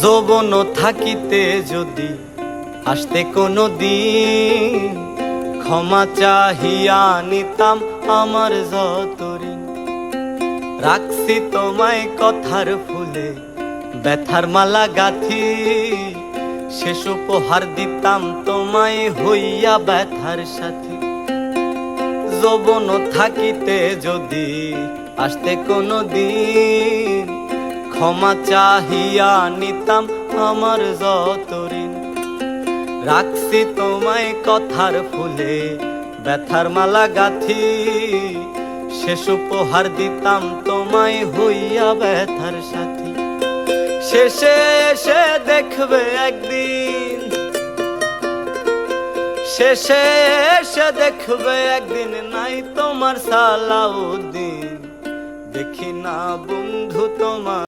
যৌবন থাকিতে যদি আসতে কোনো দিন, ক্ষমা চাহিয়া নিতাম আমার যত ঋণ। রাখছি তোমায় কথার ফুলে ব্যথার মালা গাথি, শেষ উপহার দিতাম তোমায় হইয়া ব্যথার সাথী। যৌবন থাকিতে যদি আসতে কোনো দিন, ক্ষমা চাহিয়া নিতাম আমার যত ঋণ। রাখছি তোমায় কথার ফুলে ব্যথার মালা গাথি, শেষ উপহার দিতাম তোমায় হইয়া ব্যথার সাথী। শেষে এসে দেখবে একদিন, শেষে এসে দেখবে একদিন নাই তোমার সালাউদ্দিন। দেখি না বন্ধু তোমার